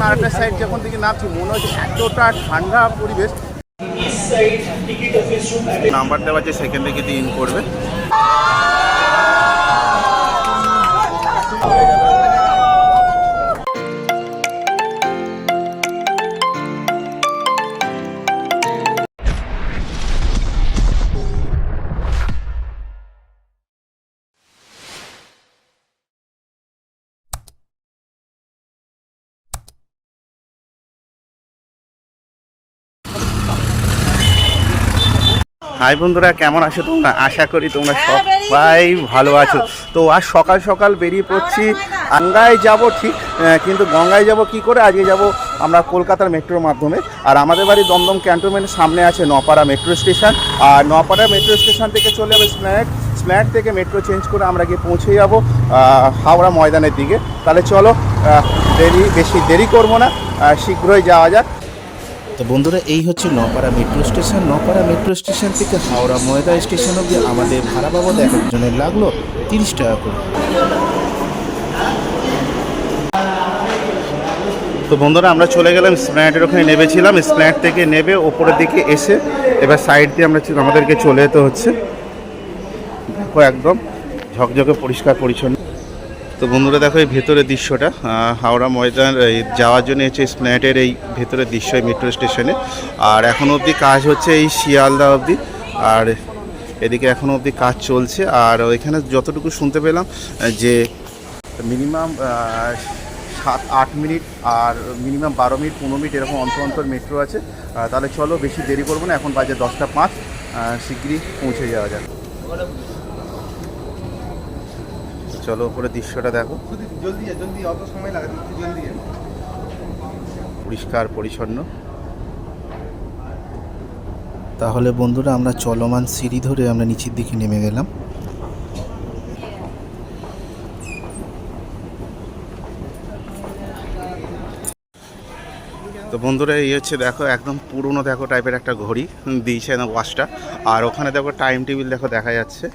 আরেকটা সাইড যখন থেকে নামছি মনে হচ্ছে এতটা ঠান্ডা পরিবেশ। নাম্বার দেওয়া আছে সেখান থেকে ইন করবে। হাই বন্ধুরা, কেমন আছো তোমরা? আশা করি তোমরা সবাই ভালো আছো। তো আজ সকাল সকাল বেরিয়ে পড়ছি, গঙ্গায় যাব ঠিক, কিন্তু গঙ্গায় যাব কি করে? আজকে যাব আমরা কলকাতার মেট্রোর মাধ্যমে। আর আমাদের বাড়ি দমদম ক্যান্টনমেন্টের সামনে আছে নপাড়া মেট্রো স্টেশন। আর নপাড়া মেট্রো স্টেশন থেকে চলে যাবে স্প্ল্যানেড থেকে মেট্রো চেঞ্জ করে আমরা গিয়ে পৌঁছে যাব হাওড়া ময়দানের দিকে। তাহলে চলো, বেশি দেরি করবো না, শীঘ্রই যাওয়া যাক। তো বন্ধুরা, এই হচ্ছে নপাড়া মেট্রো স্টেশন। নপাড়া মেট্রো স্টেশন থেকে হাওড়া ময়দান স্টেশন অবধি আমাদের ভাড়া বাবদ এক একজনের লাগলো 30 টাকা করে। তো বন্ধুরা, আমরা চলে গেলাম স্প্ল্যানেডের ওখানে, নেমেছিলাম। স্প্ল্যানেড থেকে নেবে ওপরের দিকে এসে এবার সাইড দিয়ে আমাদেরকে চলে যেতে হচ্ছে। দেখো একদম ঝকঝকে পরিষ্কার পরিচ্ছন্ন। তো বন্ধুরা দেখো এই ভেতরের দৃশ্যটা, হাওড়া ময়দান যাওয়ার জন্য হচ্ছে স্প্ল্যানেডের এই ভেতরের দৃশ্য মেট্রো স্টেশনে। আর এখনও অবধি কাজ হচ্ছে এই শিয়ালদা অবধি, আর এদিকে এখনও অবধি কাজ চলছে। আর ওইখানে যতটুকু শুনতে পেলাম যে মিনিমাম 7-8 মিনিট আর মিনিমাম 12 মিনিট 15 মিনিট এরকম অন্তর অন্তর মেট্রো আছে। তাহলে চলো বেশি দেরি করবো না, এখন বাজে 10টা 5, শিগগিরই পৌঁছে যাওয়া যাক। চলো উপরে দৃশ্যটা দেখো, পরিষ্কার পরিচ্ছন্ন। তাহলে বন্ধুরা, আমরা চলমান সিঁড়ি ধরে আমরা নিচের দিকে নেমে গেলাম। তো বন্ধুরা, এই হচ্ছে দেখো একদম পুরনো দেখো টাইপের একটা ঘড়ি দিয়েছে না ওয়াচটা। আর ওখানে দেখো টাইম টেবিল দেখো দেখা যাচ্ছে।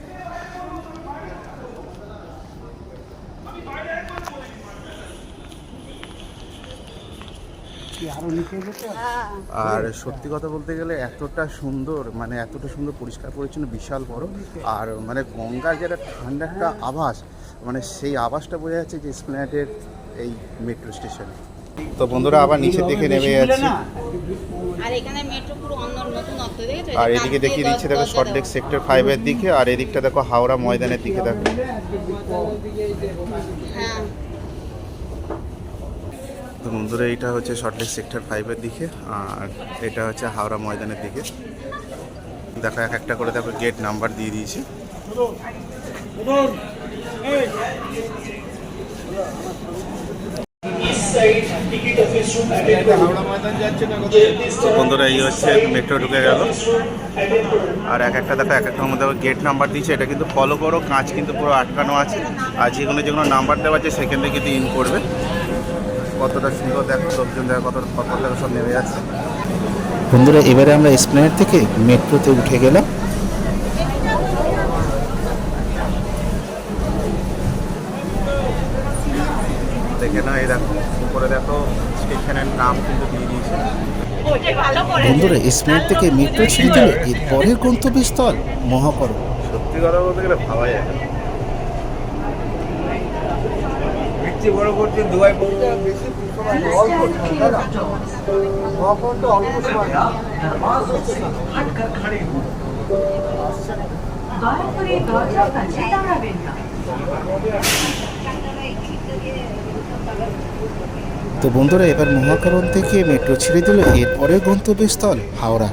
আর সত্যি কথা বলতে গেলে এতটা সুন্দর, মানে এতটা সুন্দর পরিষ্কার পরিচ্ছন্ন, বিশাল বড়। আর মানে গঙ্গার যেটা ঠান্ডা একটা আভাস, মানে সেই আভাসটা বোঝা যাচ্ছে যে স্প্ল্যানেডের এই মেট্রো স্টেশনে। তো বন্ধুরা, আবার নিচের দিকে নেমে যাচ্ছি। আর এদিকে দেখিয়ে দিচ্ছে দেখো সল্টলেক সেক্টর 5-এর দিকে, আর এদিকটা দেখো হাওড়া ময়দানের দিকে দেখো। তো বন্ধুরা, এইটা হচ্ছে সল্টলেক সেক্টর 5-এর দিকে, আর এটা হচ্ছে হাওড়া ময়দানের দিকে। দেখো এক একটা করে দেখো গেট নাম্বার দিয়ে দিয়েছে। বন্ধুরা, এই হচ্ছে মেট্রো ঢুকে গেল। আর এক একটা দেখো এক একটার মধ্যে গেট নাম্বার দিয়েছে। এটা কিন্তু ফলো করো, কাঁচ কিন্তু পুরো আটকানো আছে। আর যেগুলো যেগুলো নাম্বার দেওয়া আছে সেখান থেকে কিন্তু ইন করবে। কতটা সুন্দর দেখো, লোকজন দেখো কত দেখো সব নেমে যাচ্ছে। বন্ধুরা, এবারে আমরা স্প্ল্যানেড থেকে মেট্রোতে উঠে গেলাম। দেখে না, এই দেখো উপরে দেখো স্টেশনের নাম কিন্তু দিয়ে দিয়েছে। বন্ধুরা, স্প্ল্যানেড থেকে মেট্রো ছেড়ে দিলে এর পরের গন্তব্যস্থল মহাকরণ। সত্যি কথা বলতে গেলে ভাবা যায় না। বড় করছে দুবাই তো বন্ধুরা, এবার মহাকরণ থেকে মেট্রো ছেড়ে দিল এরপরে গন্তব্যস্থল হাওড়া।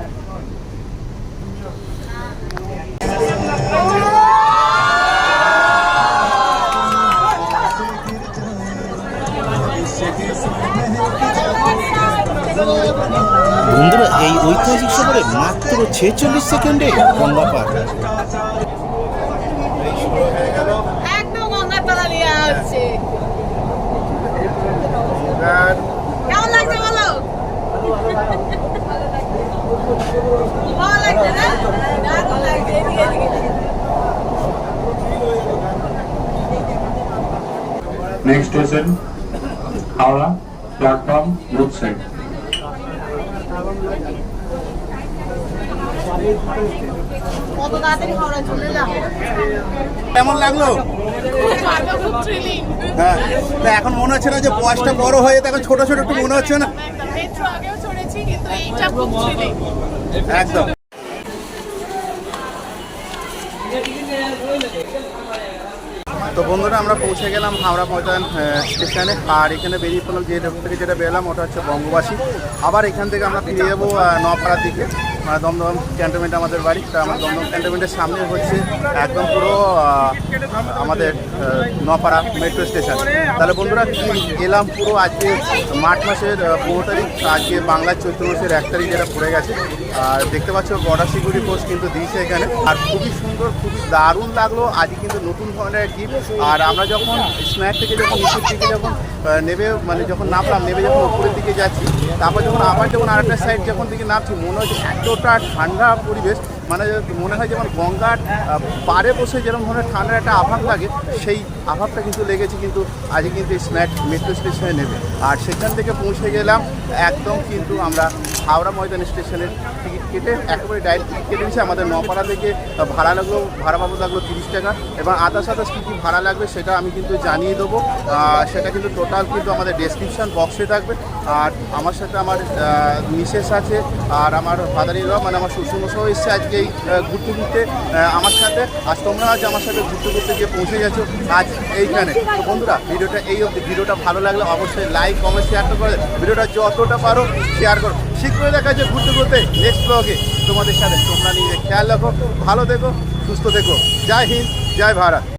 বন্ধুরা, এই ঐতিহাসিক শহরে মাত্র 46 সেকেন্ডে গঙ্গা পার। একদম গঙ্গা পাড়া নিয়ে আসছে। কেমন লাগছে বলো? ভালো লাগছে না? দারুণ লাগছে। Next station, Howrah. platform both side. কত তাড়াতাড়ি হাওড়া চলে এলাম। কেমন লাগলো? খুব থ্রিলিং। হ্যাঁ, তা এখন মনে হচ্ছে না যে বয়সটা বড় হয়ে যেতে এখন ছোট ছোট একটু মনে হচ্ছে না? মেট্রো আগেও চড়েছি কিন্তু এইটা খুব থ্রিলিং। একদম। তো বন্ধুরা আমরা পৌঁছে গেলাম হাওড়া ময়দান স্টেশনে, আর এখানে বেরিয়ে পড়লাম যে রোড থেকে যেটা বেরোলাম ওটা হচ্ছে বঙ্গবাসী। আবার এখান থেকে আমরা ফিরে যাবো নপাড়ার দিকে, দমদম ক্যান্টনমেন্ট আমাদের বাড়ি। তা আমার দমদম ক্যান্টনমেন্টের সামনে হচ্ছে একদম পুরো আমাদের নপাড়া মেট্রো স্টেশন। তাহলে বন্ধুরা এলাম পুরো আজকে মার্চ মাসের 15 তারিখ, আজকে বাংলার চৈত্র মাসের 1 তারিখ যেটা পড়ে গেছে। আর দেখতে পাচ্ছ বর্ডার সিকিউরিটি ফোর্স কিন্তু দিয়েছে এখানে, আর খুবই সুন্দর, খুবই দারুণ লাগলো। আজকে কিন্তু নতুন ধরনের গিফট। আর আমরা যখন স্ম্যাট থেকে যখন নিচের দিকে যখন নেবে মানে যখন নামলাম, নেবে যখন উপরের দিকে যাচ্ছি, তারপর যখন আবার যখন আরেকটা সাইড যখন দিকে নামছি, মনে হচ্ছে এতটা ঠান্ডা পরিবেশ, মানে মনে হয় যেমন গঙ্গার পাড়ে বসে যেরকম ধরনের ঠান্ডার একটা আভাব লাগে, সেই আভাবটা কিন্তু লেগেছে কিন্তু আজকে কিন্তু স্ম্যাট মেট্রো স্টেশনে নেবে। আর সেখান থেকে পৌঁছে গেলাম একদম কিন্তু আমরা হাওড়া ময়দান স্টেশনের টিকিট কেটে একেবারে ডাইরেক্ট টিকিট কেটে নিয়েছি। আমাদের নপাড়া থেকে ভাড়া লাগলো, ভাড়া বাবদ লাগলো 30 টাকা, এবং আদার্স কী কী ভাড়া লাগবে সেটা আমি কিন্তু জানিয়ে দেবো। সেটা কিন্তু টোটাল কিন্তু আমাদের ডেসক্রিপশন বক্সে থাকবে। আর আমার সাথে আমার মিসেস আছে, আর আমার ফাদার ইন ল মানে আমার শ্বশুরমশাও এসছে আজকে এই ঘুরতে ঘুরতে আমার সাথে। আজ তোমরা আজ আমার সাথে ঘুরতে ঘুরতে গিয়ে পৌঁছে গেছো আজ এইখানে। তো বন্ধুরা ভিডিওটা এই অবধি, ভিডিওটা ভালো লাগলে অবশ্যই লাইক কমেন্ট শেয়ার করে ভিডিওটা যতটা পারো শেয়ার করো। শীঘ্রই দেখা যায় ঘুরতে ঘুরতে নেক্সট ব্লগে তোমাদের সাথে। তোমরা নিজে খেয়াল রাখো, ভালো থেকো, সুস্থ থেকো। জয় হিন্দ, জয় ভারত।